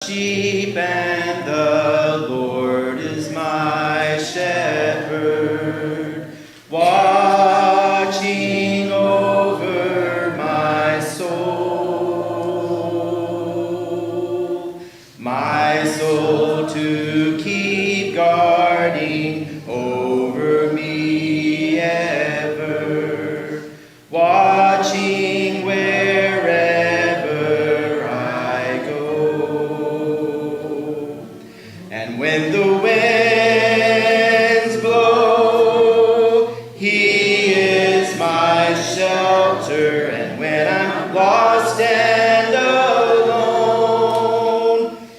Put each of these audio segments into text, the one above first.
sheep, and the Lord is my shepherd, watching over my soul to keep guarding over me ever, watching wherever I go. And when the winds blow, He is my shelter, and when I'm lost and alone,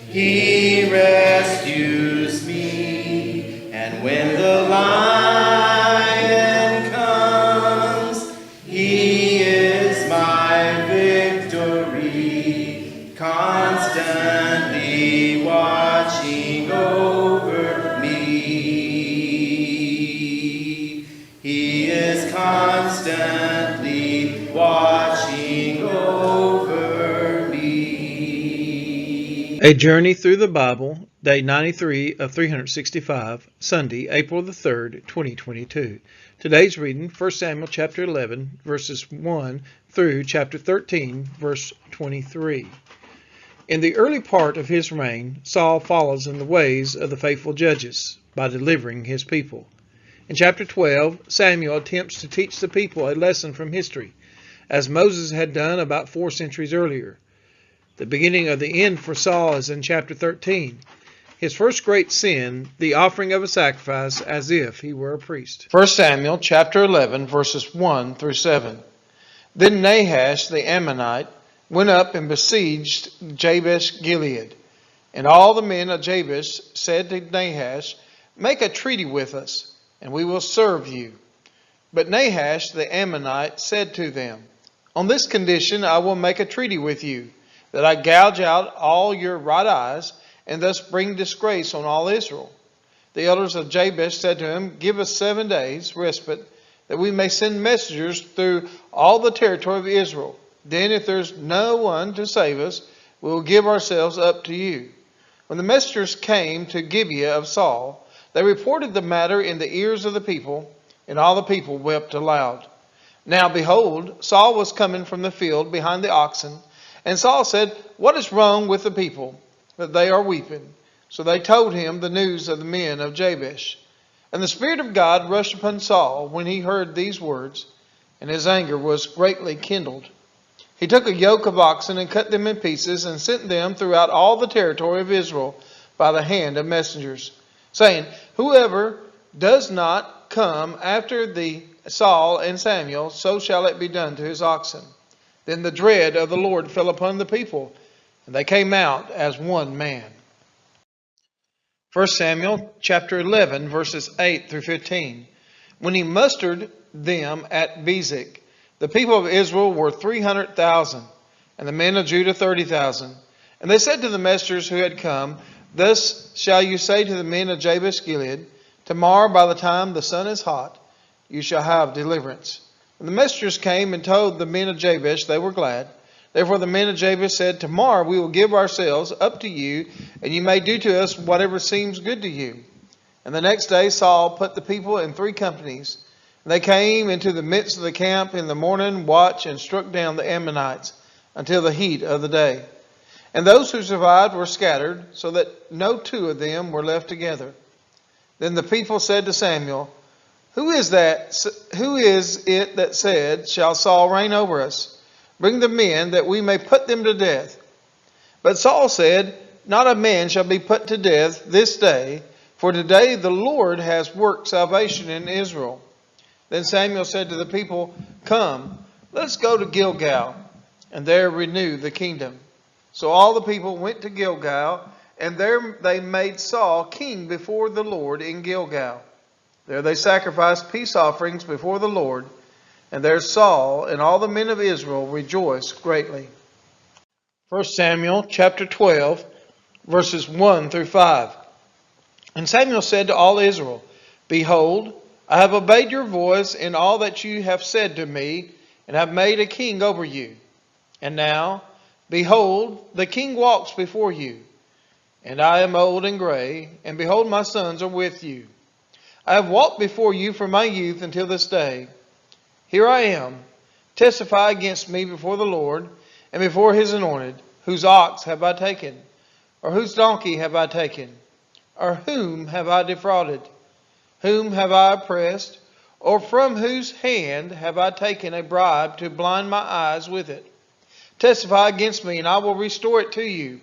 He rescues me. And when the lion comes, He is my victory, constantly watching over me. He is constantly watching over me. A Journey Through the Bible, Day 93 of 365, Sunday, April the 3rd, 2022. Today's reading, 1 Samuel chapter 11, verses 1 through chapter 13, verse 23. In the early part of his reign, Saul follows in the ways of the faithful judges by delivering his people. In chapter 12, Samuel attempts to teach the people a lesson from history, as Moses had done about 4 centuries earlier. The beginning of the end for Saul is in chapter 13. His first great sin, the offering of a sacrifice as if he were a priest. 1 Samuel chapter 11, verses 1 through 7. Then Nahash the Ammonite went up and besieged Jabesh Gilead. And all the men of Jabesh said to Nahash, "Make a treaty with us, and we will serve you." But Nahash the Ammonite said to them, "On this condition I will make a treaty with you, that I gouge out all your right eyes, and thus bring disgrace on all Israel." The elders of Jabesh said to him, "Give us 7 days' respite, that we may send messengers through all the territory of Israel. Then, if there's no one to save us, we will give ourselves up to you." When the messengers came to Gibeah of Saul, they reported the matter in the ears of the people, and all the people wept aloud. Now, behold, Saul was coming from the field behind the oxen, and Saul said, "What is wrong with the people, that they are weeping?" So they told him the news of the men of Jabesh. And the Spirit of God rushed upon Saul when he heard these words, and his anger was greatly kindled. He took a yoke of oxen and cut them in pieces, and sent them throughout all the territory of Israel by the hand of messengers, saying, "Whoever does not come after the Saul and Samuel, so shall it be done to his oxen." Then the dread of the Lord fell upon the people, and they came out as one man. 1 Samuel chapter 11, verses 8 through 15. When he mustered them at Bezek, the people of Israel were 300,000, and the men of Judah 30,000. And they said to the messengers who had come, "Thus shall you say to the men of Jabesh Gilead, tomorrow by the time the sun is hot, you shall have deliverance." When the messengers came and told the men of Jabesh, they were glad. Therefore the men of Jabesh said, "Tomorrow we will give ourselves up to you, and you may do to us whatever seems good to you." And the next day Saul put the people in 3 companies. And they came into the midst of the camp in the morning watch and struck down the Ammonites until the heat of the day. And those who survived were scattered, so that no 2 of them were left together. Then the people said to Samuel, Who is it that said, "Shall Saul reign over us? Bring the men, that we may put them to death." But Saul said, "Not a man shall be put to death this day, for today the Lord has worked salvation in Israel." Then Samuel said to the people, "Come, let us go to Gilgal, and there renew the kingdom." So all the people went to Gilgal, and there they made Saul king before the Lord in Gilgal. There they sacrificed peace offerings before the Lord, and there Saul and all the men of Israel rejoiced greatly. 1 Samuel chapter 12, verses 1 through 5. And Samuel said to all Israel, "Behold, I have obeyed your voice in all that you have said to me, and have made a king over you. And now, behold, the king walks before you. And I am old and gray, and behold, my sons are with you. I have walked before you from my youth until this day. Here I am. Testify against me before the Lord and before his anointed. Whose ox have I taken? Or whose donkey have I taken? Or whom have I defrauded? Whom have I oppressed? Or from whose hand have I taken a bribe to blind my eyes with it? Testify against me, and I will restore it to you.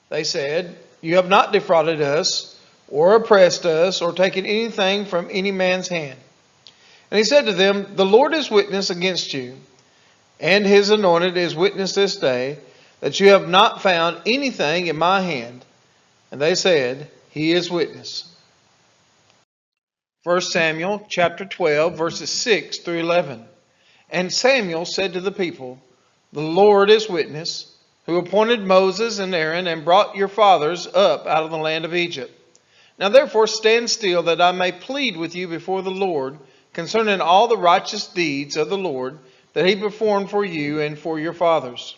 They said, You have not defrauded us, or oppressed us, or taken anything from any man's hand. And he said to them, The Lord is witness against you, and his anointed is witness this day, that you have not found anything in my hand. And they said, He is witness. 1 Samuel chapter 12, verses 6 through 11. And Samuel said to the people, The Lord is witness, who appointed Moses and Aaron and brought your fathers up out of the land of Egypt. Now therefore stand still, that I may plead with you before the Lord concerning all the righteous deeds of the Lord that he performed for you and for your fathers.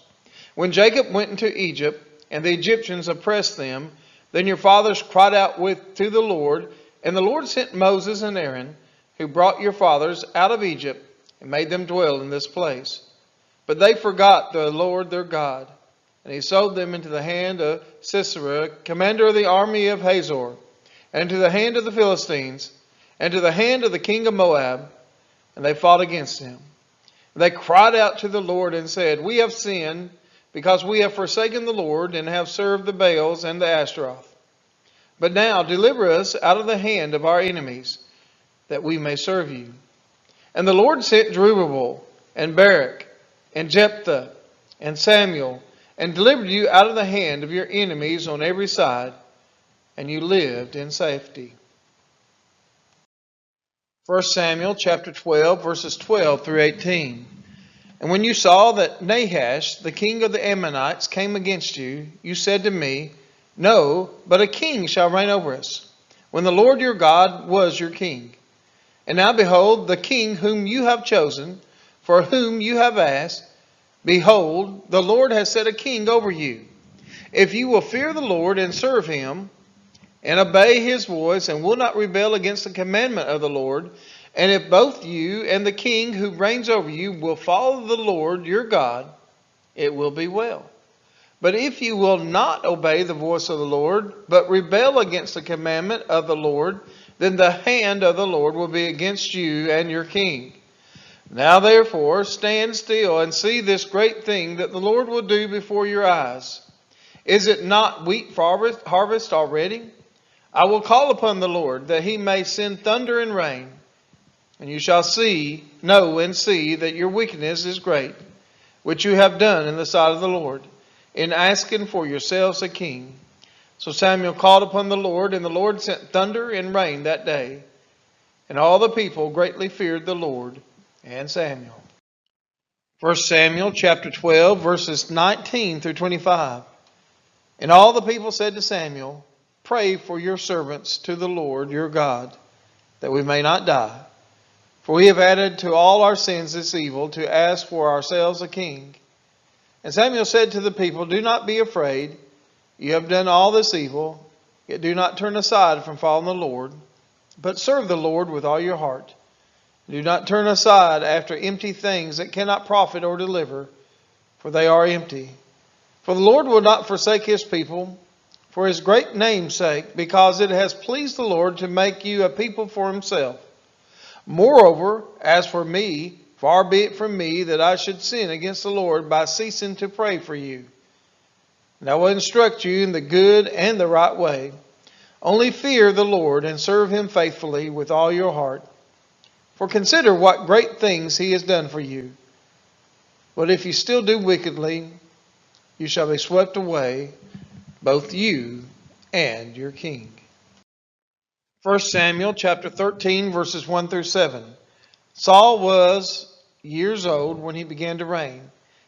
When Jacob went into Egypt, and the Egyptians oppressed them, then your fathers cried out to the Lord, and the Lord sent Moses and Aaron, who brought your fathers out of Egypt, and made them dwell in this place. But they forgot the Lord their God, and he sold them into the hand of Sisera, commander of the army of Hazor, and into the hand of the Philistines, and to the hand of the king of Moab, and they fought against him. And they cried out to the Lord and said, We have sinned, because we have forsaken the Lord, and have served the Baals and the Ashtaroth. But now deliver us out of the hand of our enemies, that we may serve you. And the Lord sent Jerubbaal, and Barak, and Jephthah, and Samuel, and delivered you out of the hand of your enemies on every side, and you lived in safety. 1 Samuel chapter 12, verses 12 through 18. And when you saw that Nahash, the king of the Ammonites, came against you, you said to me, No, but a king shall reign over us, when the Lord your God was your king. And now behold, the king whom you have chosen, for whom you have asked, behold, the Lord has set a king over you. If you will fear the Lord and serve him, and obey his voice, and will not rebel against the commandment of the Lord, and if both you and the king who reigns over you will follow the Lord your God, it will be well. But if you will not obey the voice of the Lord, but rebel against the commandment of the Lord, then the hand of the Lord will be against you and your king. Now therefore stand still and see this great thing that the Lord will do before your eyes. Is it not wheat harvest already? I will call upon the Lord, that he may send thunder and rain. And you shall know and see that your wickedness is great, which you have done in the sight of the Lord, in asking for yourselves a king. So Samuel called upon the Lord, and the Lord sent thunder and rain that day. And all the people greatly feared the Lord and Samuel. 1 Samuel chapter 12, verses 19 through 25. And all the people said to Samuel, Pray for your servants to the Lord your God, that we may not die. For we have added to all our sins this evil, to ask for ourselves a king. And Samuel said to the people, Do not be afraid. You have done all this evil, yet do not turn aside from following the Lord, but serve the Lord with all your heart. Do not turn aside after empty things that cannot profit or deliver, for they are empty. For the Lord will not forsake his people, for his great name's sake, because it has pleased the Lord to make you a people for himself. Moreover, as for me, far be it from me that I should sin against the Lord by ceasing to pray for you. And I will instruct you in the good and the right way. Only fear the Lord and serve him faithfully with all your heart. For consider what great things he has done for you. But if you still do wickedly, you shall be swept away, both you and your king. 1 Samuel chapter 13, verses 1 through 7. Saul was years old when he began to reign,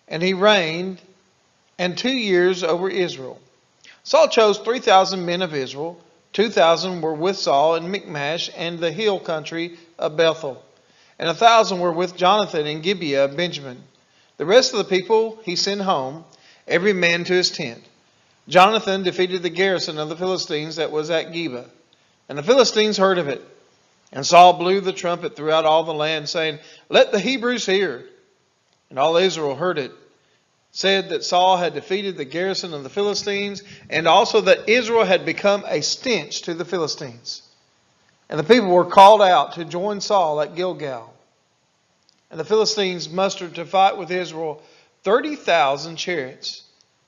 and he reigned 2 years over Israel. Saul chose 3,000 men of Israel. 2,000 were with Saul in Michmash and the hill country of Bethel, and 1,000 were with Jonathan in Gibeah of Benjamin. The rest of the people he sent home, every man to his tent. Jonathan defeated the garrison of the Philistines that was at Geba, and the Philistines heard of it. And Saul blew the trumpet throughout all the land, saying, "Let the Hebrews hear." And all Israel heard it, said that Saul had defeated the garrison of the Philistines, and also that Israel had become a stench to the Philistines. And the people were called out to join Saul at Gilgal. And the Philistines mustered to fight with Israel 30,000 chariots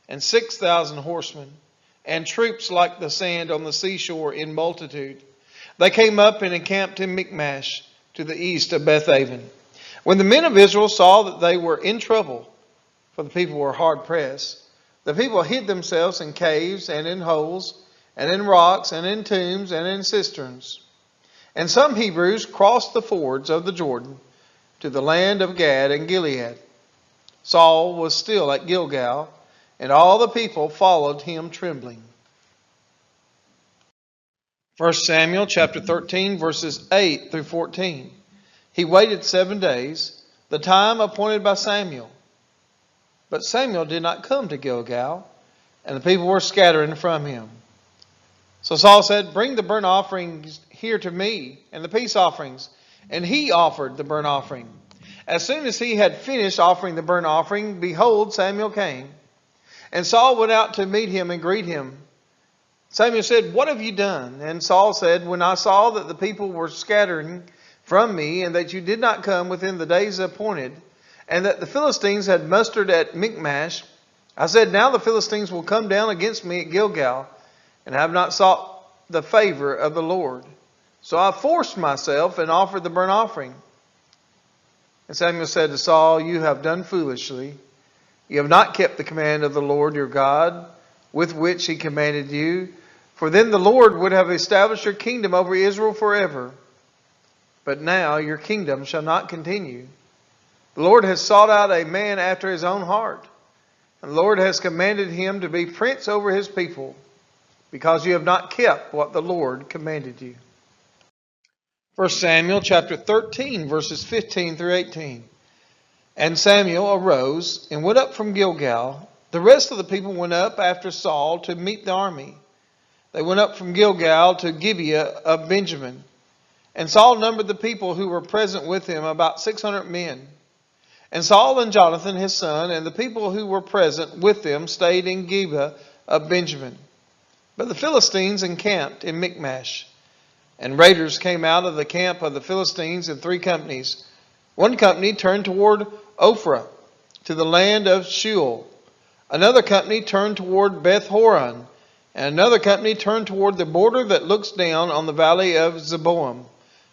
and 6,000 horsemen, and troops like the sand on the seashore in multitude. They came up and encamped in Michmash to the east of Bethaven. When the men of Israel saw that they were in trouble, for the people were hard pressed, the people hid themselves in caves and in holes and in rocks and in tombs and in cisterns. And some Hebrews crossed the fords of the Jordan to the land of Gad and Gilead. Saul was still at Gilgal, and all the people followed him trembling. 1 Samuel chapter 13, verses 8 through 14. He waited 7 days, the time appointed by Samuel. But Samuel did not come to Gilgal, and the people were scattering from him. So Saul said, "Bring the burnt offerings here to me, and the peace offerings." And he offered the burnt offering. As soon as he had finished offering the burnt offering, behold, Samuel came. And Saul went out to meet him and greet him. Samuel said, "What have you done?" And Saul said, "When I saw that the people were scattering from me, and that you did not come within the days appointed, and that the Philistines had mustered at Michmash, I said, now the Philistines will come down against me at Gilgal, and I have not sought the favor of the Lord. So I forced myself and offered the burnt offering." And Samuel said to Saul, "You have done foolishly. You have not kept the command of the Lord your God, with which he commanded you. For then the Lord would have established your kingdom over Israel forever. But now your kingdom shall not continue. The Lord has sought out a man after his own heart. And the Lord has commanded him to be prince over his people, because you have not kept what the Lord commanded you." 1 Samuel chapter 13, verses 15 through 18. And Samuel arose and went up from Gilgal. The rest of the people went up after Saul to meet the army. They went up from Gilgal to Gibeah of Benjamin. And Saul numbered the people who were present with him, about 600 men. And Saul and Jonathan his son and the people who were present with them stayed in Gibeah of Benjamin. But the Philistines encamped in Michmash. And raiders came out of the camp of the Philistines in 3 companies. One company turned toward Ophrah, to the land of Shual. Another company turned toward Beth Horon. And another company turned toward the border that looks down on the valley of Zeboim,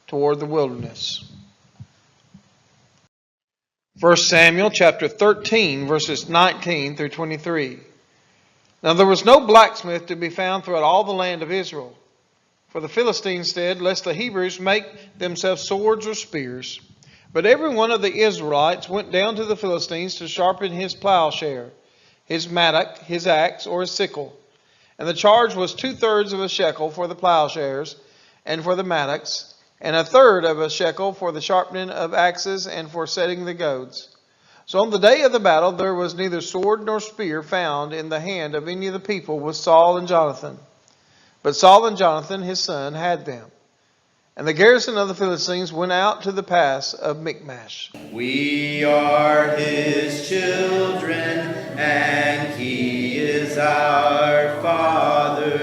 toward the wilderness. 1 Samuel chapter 13, verses 19 through 23. Now there was no blacksmith to be found throughout all the land of Israel. For the Philistines said, "Lest the Hebrews make themselves swords or spears." But every one of the Israelites went down to the Philistines to sharpen his plowshare, his mattock, his axe, or his sickle. And the charge was 2/3 of a shekel for the plowshares and for the mattocks, and 1/3 of a shekel for the sharpening of axes and for setting the goads. So on the day of the battle there was neither sword nor spear found in the hand of any of the people with Saul and Jonathan. But Saul and Jonathan his son had them. And the garrison of the Philistines went out to the pass of Michmash. We are his children, and he is our Father.